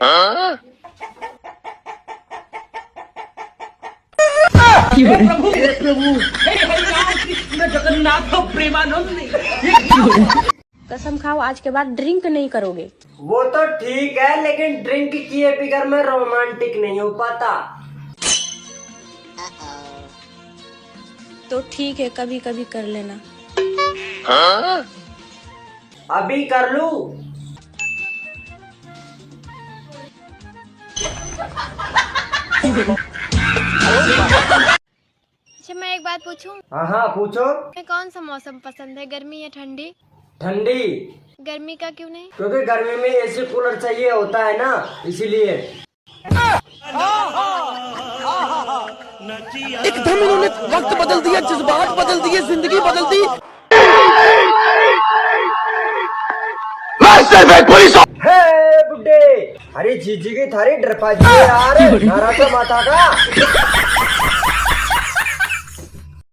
हे प्रभु हे हरिनाम कृष्ण जगन्नाथ प्रेमानंद। कसम खाओ आज के बाद ड्रिंक नहीं करोगे। वो तो ठीक है, लेकिन ड्रिंक किए बिगर मैं रोमांटिक नहीं हो पाता। तो ठीक है, कभी कभी कर लेना। अभी कर लूं? अच्छा मैं एक बात पूछूं? हाँ पूछो। तुम्हें कौन सा मौसम पसंद है, गर्मी या ठंडी? ठंडी। गर्मी का क्यों नहीं? क्योंकि गर्मी में एसी कूलर चाहिए होता है ना, इसीलिए। एकदम इन्होंने वक्त बदल दिया, जज्बात बदल दिए, जिंदगी बदल दी। हे बुड्ढे, अरे जीजी की थारी डरपा जी यार, नारा तो माता का।